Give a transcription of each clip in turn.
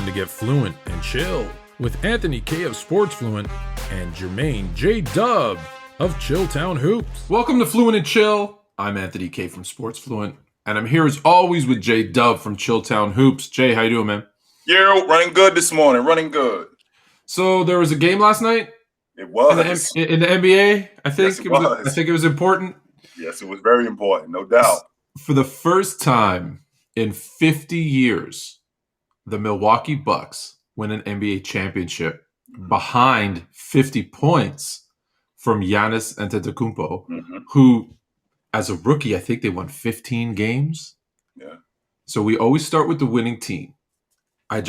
time to get fluent and chill with Anthony K of Sports Fluent and Jermaine J. Dub of Chilltown Hoops. Welcome to Fluent and Chill. I'm Anthony K from Sports Fluent, and I'm here as always with J. Dub from Chilltown Hoops. Jay, how you doing, man? Yeah, running good this morning. Running good. So there was a game last night. It was in the NBA. I think yes, it was. I think it was important. Yes, it was very important, no doubt. For the first time in 50 years, the Milwaukee Bucks win an NBA championship behind 50 points from Giannis Antetokounmpo, who, as a rookie, I think they won 15 games. Yeah. So we always start with the winning team. It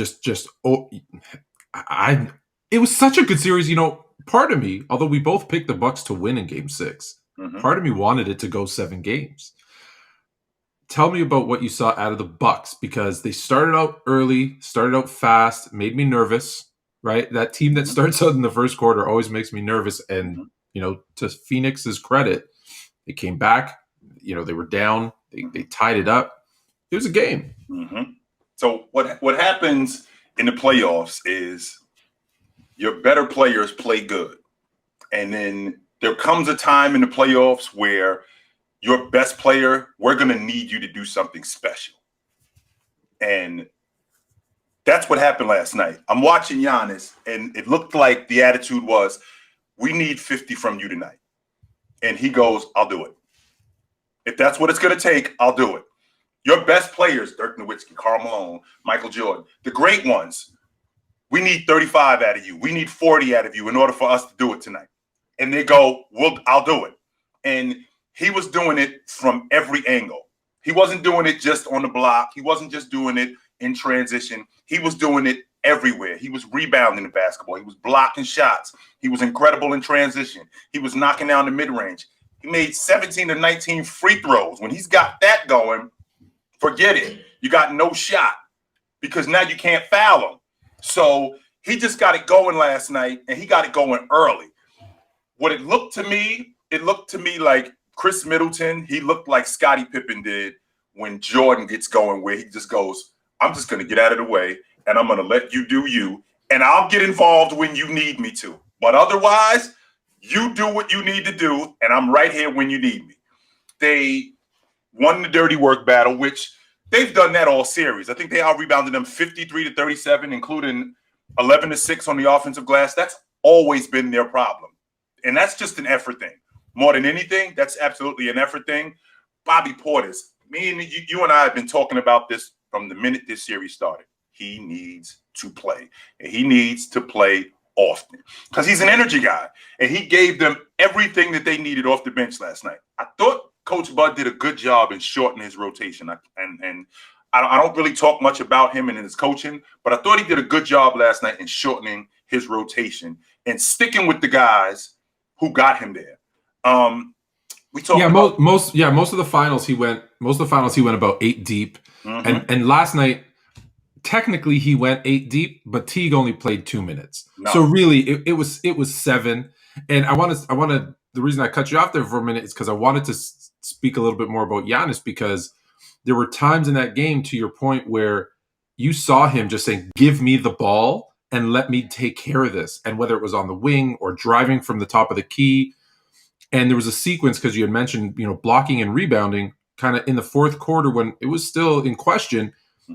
was such a good series. You know, part of me, although we both picked the Bucks to win in Game 6, part of me wanted it to go 7 games. Tell me about what you saw out of the Bucks, because they started out early, started out fast, made me nervous, right? That team that starts out in the first quarter always makes me nervous. And, you know, to Phoenix's credit, they came back. You know, they were down. They tied it up. It was a game. So what happens in the playoffs is your better players play good. And then there comes a time in the playoffs where your best player, we're going to need you to do something special. And that's what happened last night. I'm watching Giannis, and it looked like the attitude was, we need 50 from you tonight. And he goes, I'll do it. If that's what it's going to take, I'll do it. Your best players, Dirk Nowitzki, Karl Malone, Michael Jordan, the great ones, we need 35 out of you. We need 40 out of you in order for us to do it tonight. And they go, I'll do it. And he was doing it from every angle. He wasn't doing it just on the block. He wasn't just doing it in transition. He was doing it everywhere. He was rebounding the basketball. He was blocking shots. He was incredible in transition. He was knocking down the mid-range. He made 17 to 19 free throws. When he's got that going, forget it. You got no shot, because now you can't foul him. So he just got it going last night, and he got it going early. What it looked to me like Chris Middleton. He looked like Scottie Pippen did when Jordan gets going, where he just goes, I'm just going to get out of the way, and I'm going to let you do you, and I'll get involved when you need me to. But otherwise, you do what you need to do, and I'm right here when you need me. They won the dirty work battle, which they've done that all series. I think they out-rebounded them 53 to 37, including 11 to 6 on the offensive glass. That's always been their problem. And that's just an effort thing. More than anything, that's absolutely an effort thing. Bobby Portis, me and you and I have been talking about this from the minute this series started. He needs to play. And he needs to play often, because he's an energy guy. And he gave them everything that they needed off the bench last night. I thought Coach Bud did a good job in shortening his rotation. And I don't really talk much about him and his coaching, but I thought he did a good job last night in shortening his rotation and sticking with the guys who got him there. Most of the finals he went about 8 deep. And last night, technically he went 8 deep, but Teague only played 2 minutes. No. So really it was 7. And the reason I cut you off there for a minute is because I wanted to speak a little bit more about Giannis, because there were times in that game, to your point, where you saw him just saying, give me the ball and let me take care of this. And whether it was on the wing or driving from the top of the key. And there was a sequence, because you had mentioned, you know, blocking and rebounding, kind of in the fourth quarter when it was still in question.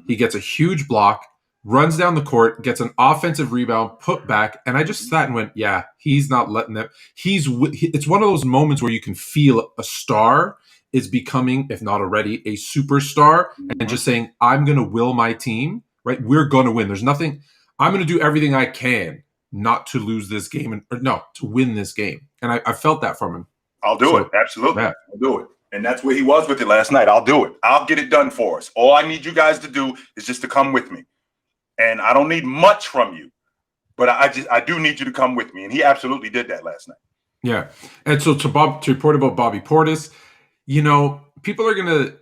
He gets a huge block, runs down the court, gets an offensive rebound, put back. And I just sat and went, yeah, he's not letting them. It's one of those moments where you can feel a star is becoming, if not already, a superstar, and just saying, I'm going to will my team, right? We're going to win. There's nothing. I'm going to do everything I can not to lose this game, to win this game. And I felt that from him. I'll do it. Absolutely. Yeah. I'll do it. And that's where he was with it last night. I'll do it. I'll get it done for us. All I need you guys to do is just to come with me. And I don't need much from you, but I do need you to come with me. And he absolutely did that last night. Yeah. And so to report about Bobby Portis, you know, people are going to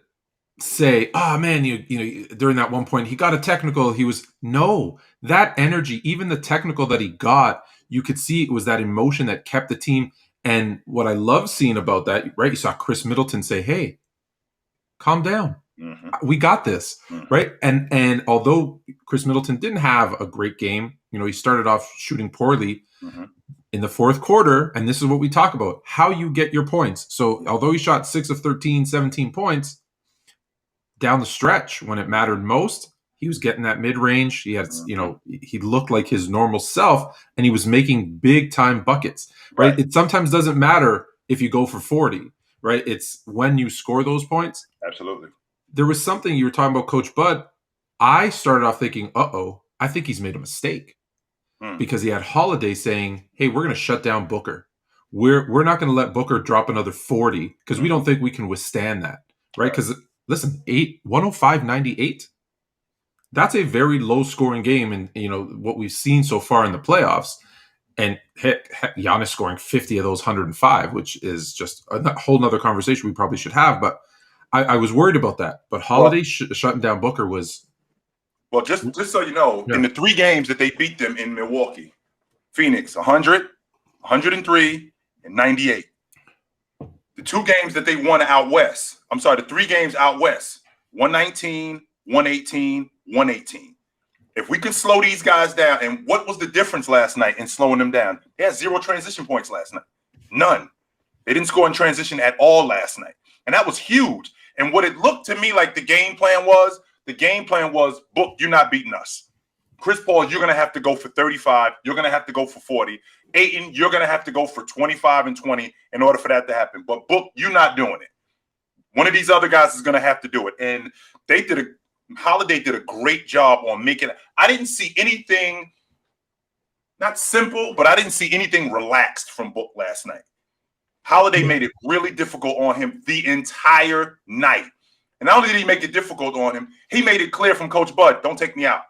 say, oh man, you know, during that one point, he got a technical. That energy, even the technical that he got, you could see it was that emotion that kept the team. And what I love seeing about that, right? You saw Chris Middleton say, hey, calm down. We got this, right? And although Chris Middleton didn't have a great game, he started off shooting poorly in the fourth quarter, and this is what we talk about, how you get your points. So although he shot 6 of 13, 17 points, down the stretch when it mattered most, he was getting that mid-range. He had, he looked like his normal self, and he was making big-time buckets, right? It sometimes doesn't matter if you go for 40, right? It's when you score those points. Absolutely. There was something you were talking about, Coach Bud. I started off thinking, I think he's made a mistake because he had Holiday saying, hey, we're going to shut down Booker. We're not going to let Booker drop another 40 because we don't think we can withstand that, right? Because listen, 105-98. That's a very low scoring game, and what we've seen so far in the playoffs. And heck, Giannis scoring 50 of those 105, which is just a whole nother conversation we probably should have. But I was worried about that. But Holiday shutting down Booker was. Well, just so you know, in the 3 games that they beat them in Milwaukee, Phoenix 100, 103, and 98. The 2 games that they won out west, the 3 games out west, 119, 118, 118. If we can slow these guys down, and what was the difference last night in slowing them down? They had 0 transition points last night. None. They didn't score in transition at all last night. And that was huge. And what it looked to me like the game plan was, Book, you're not beating us. Chris Paul, you're going to have to go for 35. You're going to have to go for 40. Ayton, you're going to have to go for 25 and 20 in order for that to happen. But Book, you're not doing it. One of these other guys is going to have to do it. And Holiday did a great job on making it. I didn't see anything, not simple, but I didn't see anything relaxed from Book last night. Holiday made it really difficult on him the entire night. And not only did he make it difficult on him, he made it clear from Coach Bud, don't take me out.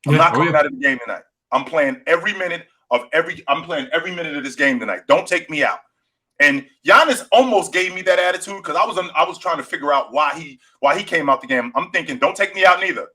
I'm not coming out of the game tonight. I'm playing every minute of this game tonight. Don't take me out. And Giannis almost gave me that attitude because I was trying to figure out why he came out the game. I'm thinking, don't take me out neither.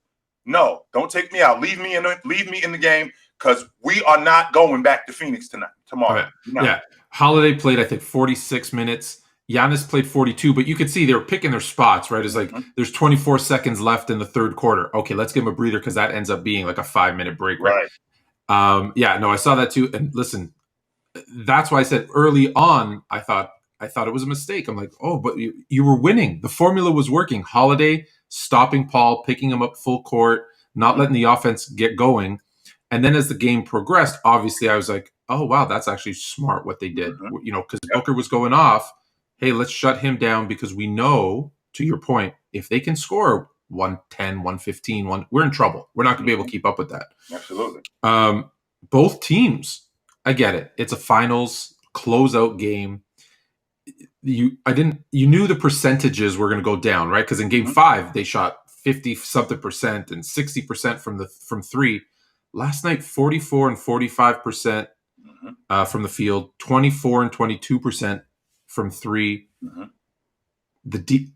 No, don't take me out. Leave me in the game because we are not going back to Phoenix tomorrow. Yeah. Holiday played, I think, 46 minutes. Giannis played 42, but you could see they were picking their spots, right? It's like there's 24 seconds left in the third quarter. Okay, let's give him a breather because that ends up being like a 5-minute break, right? I saw that too. And listen, that's why I said early on, I thought it was a mistake. I'm like, but you were winning. The formula was working. Holiday stopping Paul, picking him up full court, not letting the offense get going. And then as the game progressed, obviously I was like, oh, wow, that's actually smart what they did. Because Booker was going off. Hey, let's shut him down because we know, to your point, if they can score 110, 115, we're in trouble. We're not going to be able to keep up with that. Absolutely. Both teams, I get it. It's a finals closeout game. You knew the percentages were going to go down, right? Because in game 5, they shot 50-something% and 60% from 3. Last night, 44 and 45% from the field, 24 and 22% from 3. The D,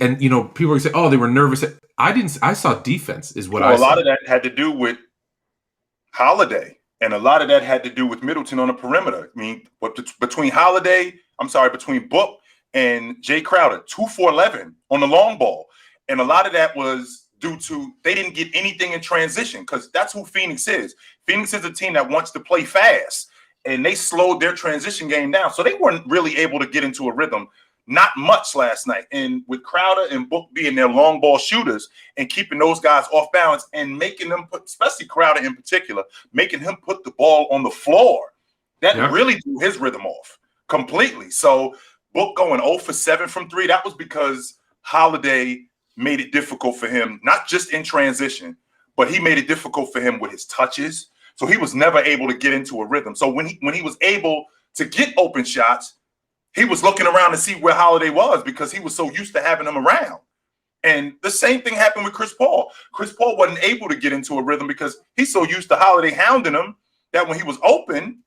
and people are say, "Oh, they were nervous." I saw defense is what I saw. A lot of that had to do with Holiday, and a lot of that had to do with Middleton on the perimeter. I mean, between Book and Jay Crowder, 2 for 11 on the long ball, and a lot of that was due to they didn't get anything in transition because that's who Phoenix is. Phoenix is a team that wants to play fast. And they slowed their transition game down. So they weren't really able to get into a rhythm, not much last night. And with Crowder and Book being their long ball shooters and keeping those guys off balance and making them especially Crowder in particular, making him put the ball on the floor, that really threw his rhythm off completely. So Book going 0 for 7 from 3, that was because Holiday made it difficult for him, not just in transition, but he made it difficult for him with his touches. So he was never able to get into a rhythm. So when he was able to get open shots, he was looking around to see where Holiday was because he was so used to having him around. And the same thing happened with Chris Paul. Chris Paul wasn't able to get into a rhythm because he's so used to Holiday hounding him that when he was open,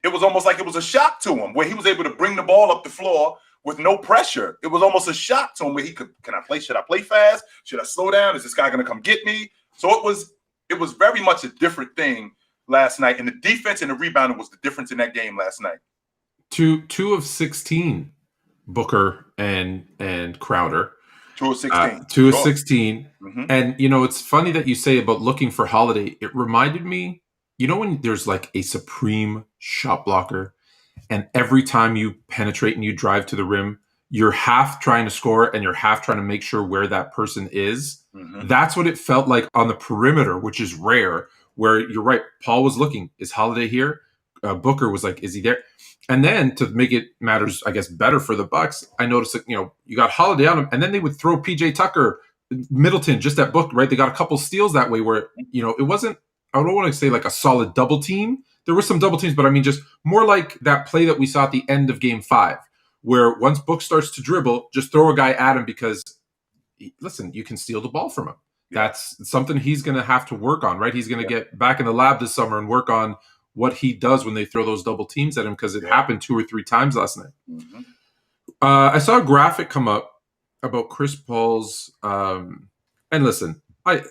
it was almost like it was a shock to him where he was able to bring the ball up the floor with no pressure. It was almost a shock to him where should I play fast? Should I slow down? Is this guy going to come get me? So it was very much a different thing last night. And the defense and the rebounding was the difference in that game last night. 2 of 16 Booker and Crowder. 2 of 16. 2 of Sure. 16. Mm-hmm. And, it's funny that you say about looking for Holiday. It reminded me, when there's like a supreme shot blocker and every time you penetrate and you drive to the rim, you're half trying to score and you're half trying to make sure where that person is. Mm-hmm. That's what it felt like on the perimeter, which is rare, where you're right. Paul was looking, is Holiday here? Booker was like, is he there? And then to make it matters, I guess, better for the Bucks, I noticed that, you got Holiday on him, and then they would throw PJ Tucker, Middleton, just at Book, right? They got a couple steals that way where, it wasn't, I don't want to say like a solid double team. There were some double teams, but I mean, just more like that play that we saw at the end of Game 5, where once Book starts to dribble, just throw a guy at him because, listen, you can steal the ball from him. That's something he's going to have to work on, right? He's going to get back in the lab this summer and work on what he does when they throw those double teams at him, because it happened 2 or 3 times last night. Mm-hmm. I saw a graphic come up about Chris Paul's, and listen, I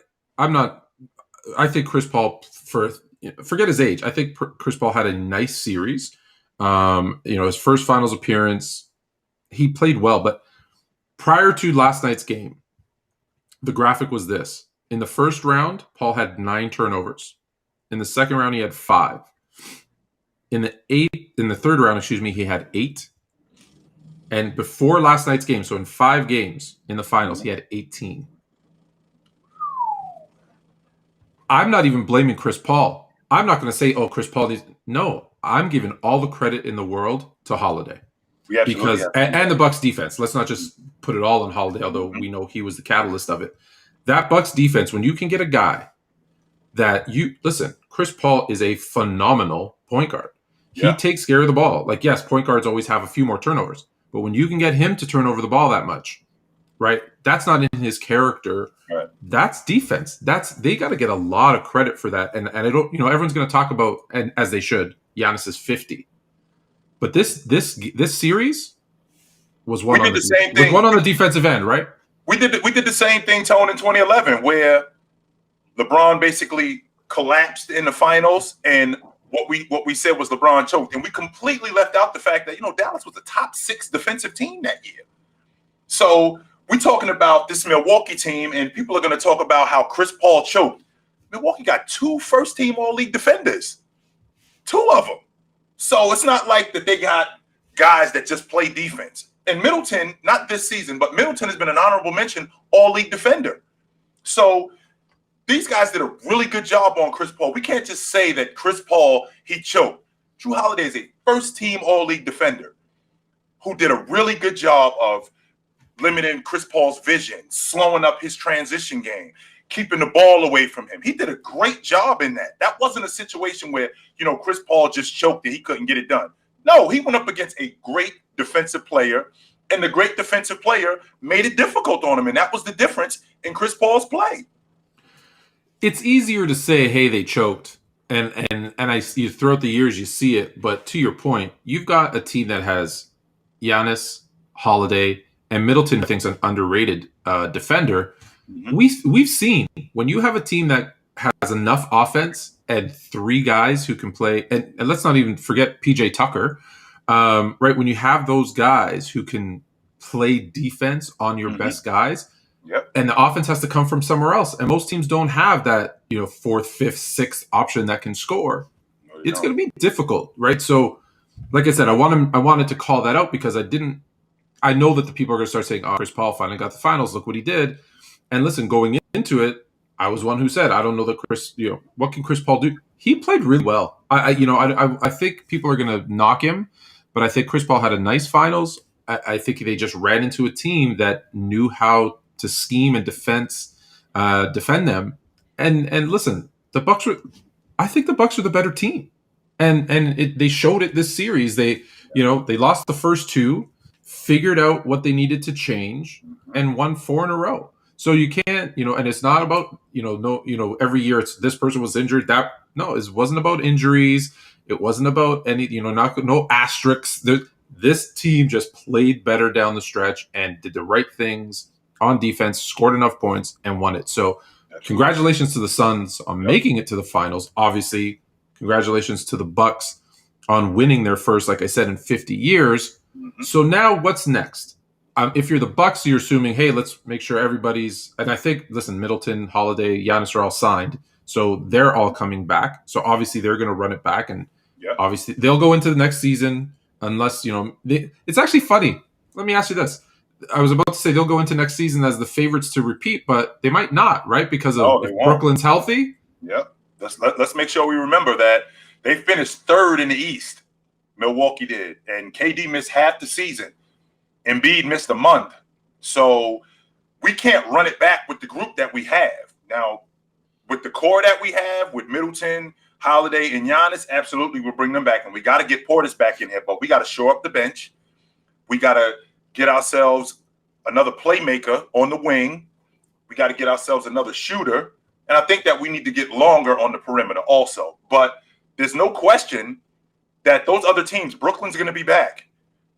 think Chris Paul, forget his age, I think Chris Paul had a nice series. His first finals appearance, he played well, but prior to last night's game, the graphic was this. In the first round, Paul had 9 turnovers. In the second round, he had 5. In the third round, he had 8. And before last night's game, so in 5 games in the finals, he had 18. I'm not even blaming Chris Paul. I'm not going to say, Chris Paul needs. No, I'm giving all the credit in the world to Holiday. Because and the Bucks defense. Let's not just put it all on Holiday, although we know he was the catalyst of it. That Bucks defense, when you can get a guy that Chris Paul is a phenomenal point guard. He takes care of the ball. Like, yes, point guards always have a few more turnovers, but when you can get him to turn over the ball that much, right? That's not in his character. Right. That's defense. They got to get a lot of credit for that. And I don't, everyone's going to talk about, and as they should, Giannis is 50. But this series was one on the defensive end, right? We did the same thing, Tone, in 2011, where LeBron basically collapsed in the finals, and what we said was LeBron choked, and we completely left out the fact that Dallas was the top 6 defensive team that year. So we're talking about this Milwaukee team, and people are going to talk about how Chris Paul choked. Milwaukee got 2 first-team All-League defenders, 2 of them. So it's not like that they got guys that just play defense. And Middleton, not this season, but Middleton has been an honorable mention All-League defender. So these guys did a really good job on Chris Paul. We can't just say that Chris Paul, he choked. Jrue Holiday is a first-team All-League defender who did a really good job of limiting Chris Paul's vision, slowing up his transition game, keeping the ball away from him. He did a great job in that. That wasn't a situation where, Chris Paul just choked and he couldn't get it done. No, he went up against a great defensive player, and the great defensive player made it difficult on him, and that was the difference in Chris Paul's play. It's easier to say, hey, they choked, and throughout the years you see it. But to your point, you've got a team that has Giannis, Holiday, and Middleton. I think is an underrated defender. Mm-hmm. We've seen when you have a team that has enough offense and 3 guys who can play, and let's not even forget PJ Tucker, right? When you have those guys who can play defense on your best guys. Yep. And the offense has to come from somewhere else. And most teams don't have that, 4th, 5th, 6th option that can score. No, it's going to be difficult, right? So, like I said, I wanted to call that out because I know that the people are going to start saying, Chris Paul finally got the finals. Look what he did. And listen, going into it, I was one who said, I don't know that what can Chris Paul do? He played really well. I think people are going to knock him, but I think Chris Paul had a nice finals. I think they just ran into a team that knew how to scheme and defend them. And listen, I think the Bucks were the better team. And they showed it this series. They lost the first 2, figured out what they needed to change, and won 4 in a row. So you can't, and it's not about, every year it's this person was injured. It wasn't about injuries. It wasn't about any, no asterisks. This team just played better down the stretch and did the right things on defense, scored enough points, and won it. So congratulations to the Suns on making it to the finals. Obviously, congratulations to the Bucks on winning their first, like I said, in 50 years. So now what's next? If you're the Bucks, you're assuming, hey, let's make sure everybody's. And I think, listen, Middleton, Holiday, Giannis are all signed, so they're all coming back. So obviously they're going to run it back, and obviously they'll go into the next season unless it's actually funny. Let me ask you this: I was about to say they'll go into next season as the favorites to repeat, but they might not, right? Because of if Brooklyn's healthy. Yep. Let's make sure we remember that they finished third in the East. Milwaukee did, and KD missed half the season. Embiid missed a month. So we can't run it back with the group that we have. Now, with the core that we have, with Middleton, Holiday, and Giannis, absolutely we'll bring them back. And we got to get Portis back in here, but we got to shore up the bench. We got to get ourselves another playmaker on the wing. We got to get ourselves another shooter. And I think that we need to get longer on the perimeter also. But there's no question that those other teams, Brooklyn's going to be back.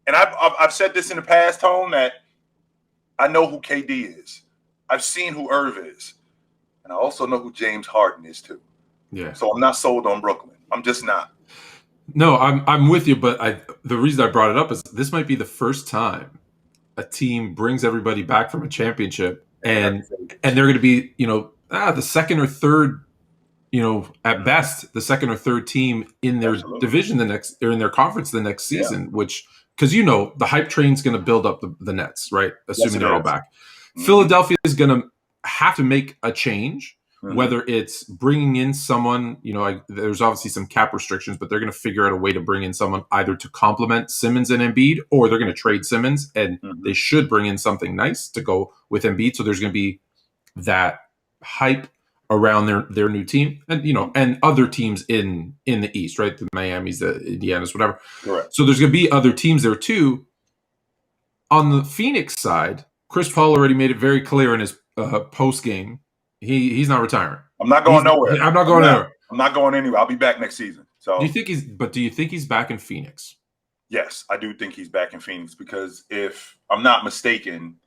And I've said this in the past, Tone, that I know who KD is. I've seen who Irv is. And I also know who James Harden is too. Yeah. So I'm not sold on Brooklyn. I'm just not. No, I'm with you, but the reason I brought it up is this might be the first time a team brings everybody back from a championship and they're going to be, the second or third, at best, the second or third team in their division or in their conference the next season, which, because the hype train's going to build up the Nets, right? Assuming they're all back. Mm-hmm. Philadelphia is going to have to make a change, whether it's bringing in someone, there's obviously some cap restrictions, but they're going to figure out a way to bring in someone either to complement Simmons and Embiid, or they're going to trade Simmons, and they should bring in something nice to go with Embiid. So there's going to be that hype around their new team, and and other teams in the East, right? The Miamis, the Indianas, whatever. Correct. So there's going to be other teams there too. On the Phoenix side, Chris Paul already made it very clear in his post game. He's not retiring. I'm not going nowhere. I'm not going anywhere. I'm not going anywhere. I'll be back next season. So do you think he's back in Phoenix? Yes, I do think he's back in Phoenix, because if I'm not mistaken,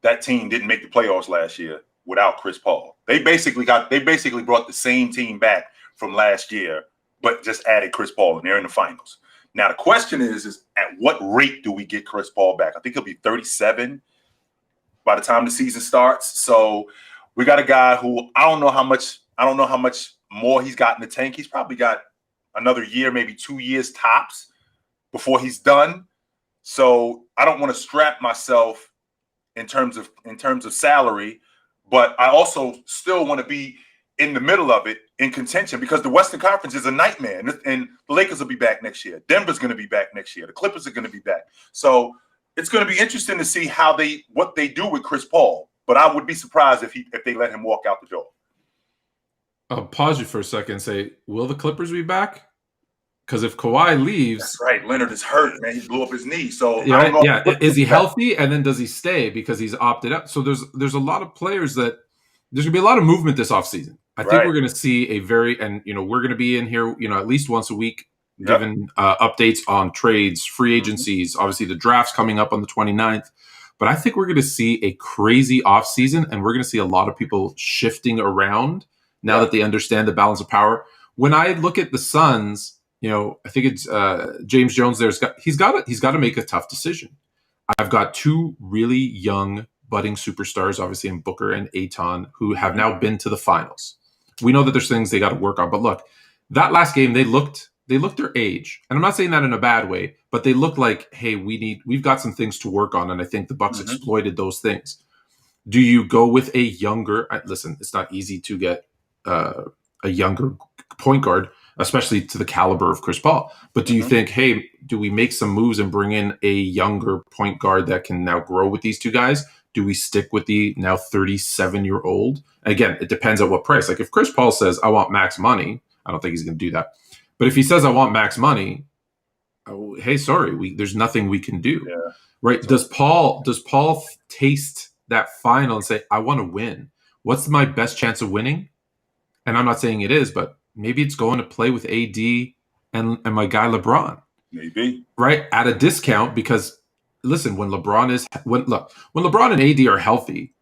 that team didn't make the playoffs last year without Chris Paul. They basically brought the same team back from last year, but just added Chris Paul, and they're in the finals. Now the question is at what rate do we get Chris Paul back? I think he'll be 37 by the time the season starts. So we got a guy who I don't know how much more he's got in the tank. He's probably got another year, maybe 2 years tops before he's done. So I don't want to strap myself in terms of salary, but I also still want to be in the middle of it in contention, because the Western Conference is a nightmare, and the Lakers will be back next year. Denver's going to be back next year. The Clippers are going to be back. So it's going to be interesting to see what they do with Chris Paul. But I would be surprised if they let him walk out the door. I'll pause you for a second and say, will the Clippers be back? Because if Kawhi leaves, that's right. Leonard is hurt, man. He blew up his knee. So is he healthy? And then does he stay because he's opted out? So there's a lot of players that there's gonna be a lot of movement this offseason. I think we're gonna see we're gonna be in here, at least once a week, giving updates on trades, free agencies. Obviously, the draft's coming up on the 29th. But I think we're going to see a crazy offseason, and we're going to see a lot of people shifting around now that they understand the balance of power. When I look at the Suns, I think it's James Jones there. He's got to make a tough decision. I've got two really young budding superstars, obviously in Booker and Ayton, who have now been to the finals. We know that there's things they got to work on, but look, that last game they looked their age, and I'm not saying that in a bad way, but they look like, hey, we've got some things to work on, and I think the Bucks exploited those things. Do you go with a younger? Listen, it's not easy to get a younger point guard, especially to the caliber of Chris Paul. But do you think, hey, do we make some moves and bring in a younger point guard that can now grow with these two guys? Do we stick with the now 37-year-old? Again, it depends at what price. Like if Chris Paul says, I want max money, I don't think he's going to do that. But if he says, I want max money, hey, sorry, there's nothing we can do. Yeah. Right? Does Paul taste that final and say, I want to win? What's my best chance of winning? And I'm not saying it is, but maybe it's going to play with AD and my guy LeBron. Maybe. Right? At a discount, because listen, when LeBron and AD are healthy,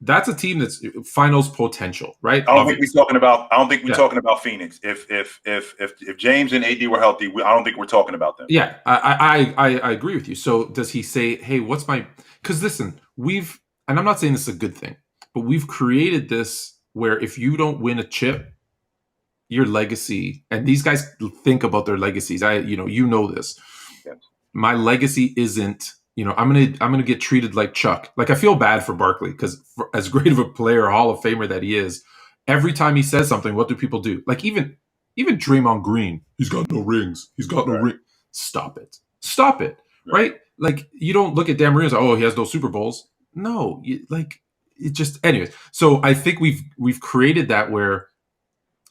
that's a team that's finals potential, right? I don't think we're talking about. I don't think we're talking about Phoenix. If James and AD were healthy, I don't think we're talking about them. Yeah, I agree with you. So does he say, "Hey, what's my?" Because listen, and I'm not saying this is a good thing, but we've created this where if you don't win a chip, your legacy, and these guys think about their legacies. You know this. Yes. My legacy isn't. I'm gonna get treated like Chuck. Like I feel bad for Barkley because as great of a player, Hall of Famer that he is, every time he says something, what do people do? Like even Draymond Green, he's got no rings. He's got no ring. Stop it, right? Like you don't look at Dan Marino and say, oh, he has no Super Bowls. No, it just anyways. So I think we've created that where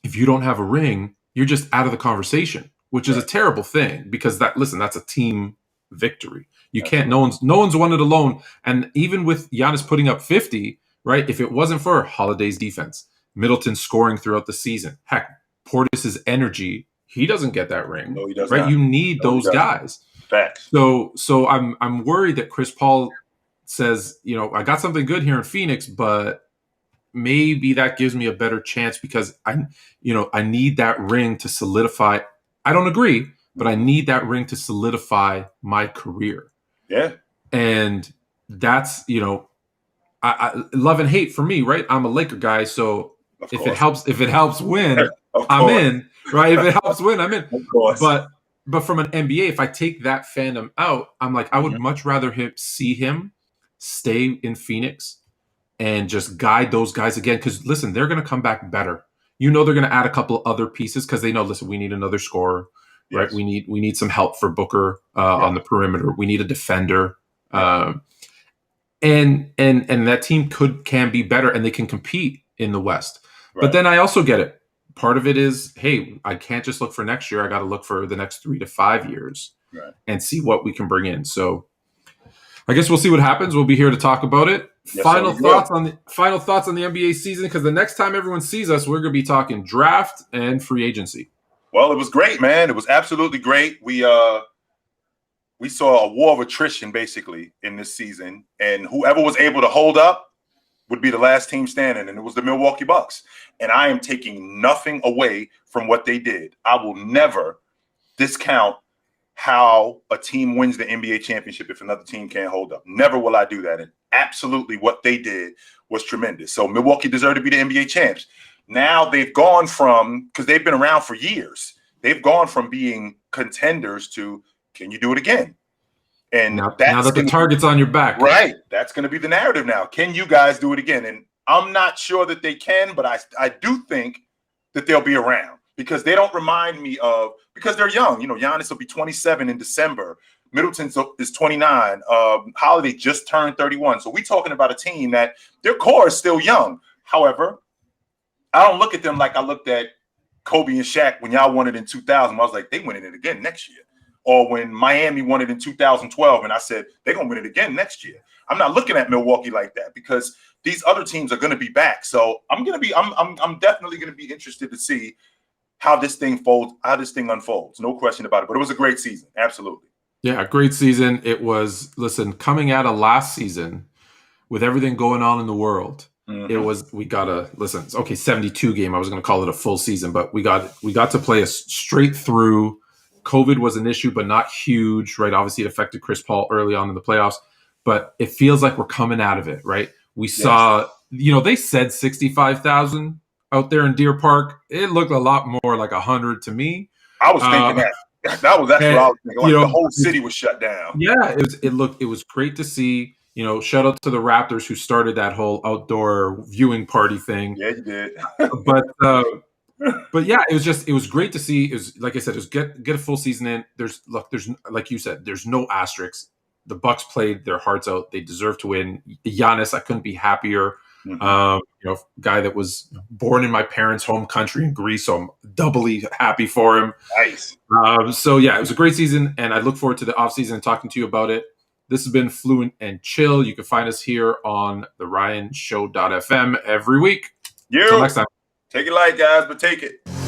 if you don't have a ring, you're just out of the conversation, which is a terrible thing because that's a team victory. You can't. No one's won it alone. And even with Giannis putting up 50, right? If it wasn't for Holiday's defense, Middleton scoring throughout the season, heck, Portis's energy, he doesn't get that ring. No, he does right? Not. You need those guys. Facts. So I'm worried that Chris Paul says, I got something good here in Phoenix, but maybe that gives me a better chance because I need that ring to solidify. I don't agree, but I need that ring to solidify my career. Yeah. And that's, I love and hate for me, right? I'm a Laker guy. So if it helps win, I'm in, right? If it helps win, I'm in. Of course. But from an NBA, if I take that fandom out, I'm like, I would much rather see him stay in Phoenix and just guide those guys again. Because listen, they're going to come back better. They're going to add a couple other pieces because they know, listen, we need another scorer. Right, we need some help for Booker on the perimeter. We need a defender, and that team can be better, and they can compete in the West. Right. But then I also get it. Part of it is, hey, I can't just look for next year. I got to look for the next 3 to 5 years and see what we can bring in. So I guess we'll see what happens. We'll be here to talk about it. Yes, final thoughts on the NBA season, because the next time everyone sees us, we're going to be talking draft and free agency. Well, it was great, man. It was absolutely great. We saw a war of attrition basically in this season, and whoever was able to hold up would be the last team standing, and it was the Milwaukee Bucks. And I am taking nothing away from what they did. I will never discount how a team wins the NBA championship if another team can't hold up. Never will I do that. And absolutely what they did was tremendous. So Milwaukee deserved to be the NBA champs. Now they've gone from, because they've been around for years, they've gone from being contenders to, can you do it again? And now that the target's on your back. Right. That's going to be the narrative now. Can you guys do it again? And I'm not sure that they can, but I do think that they'll be around because they don't remind me of, because they're young. Giannis will be 27 in December. Middleton is 29. Holiday just turned 31. So we're talking about a team that their core is still young. However, I don't look at them like I looked at Kobe and Shaq when y'all won it in 2000. I was like, they winning it again next year. Or when Miami won it in 2012, and I said, they're going to win it again next year. I'm not looking at Milwaukee like that because these other teams are going to be back. So I'm definitely going to be interested to see how this thing unfolds. No question about it. But it was a great season. Absolutely. Yeah, great season. It was, coming out of last season with everything going on in the world. Mm-hmm. We got a 72 game. I was going to call it a full season, but we got to play a straight through. COVID was an issue, but not huge, right? Obviously, it affected Chris Paul early on in the playoffs, but it feels like we're coming out of it, right? We saw, they said 65,000 out there in Deer Park. It looked a lot more like 100 to me. I was thinking that. That's what I was thinking. Like the whole city was shut down. Yeah, it was great to see. Shout out to the Raptors who started that whole outdoor viewing party thing. Yeah, you did. But yeah, it was great to see. It was, like I said, it was get a full season in. There's like you said, there's no asterisks. The Bucks played their hearts out. They deserve to win. Giannis, I couldn't be happier. Mm-hmm. Guy that was born in my parents' home country in Greece, so I'm doubly happy for him. Nice. So yeah, it was a great season, and I look forward to the off season and talking to you about it. This has been Fluent and Chill. You can find us here on the RyanShow.fm every week. Until next time. Take it light, guys, but take it.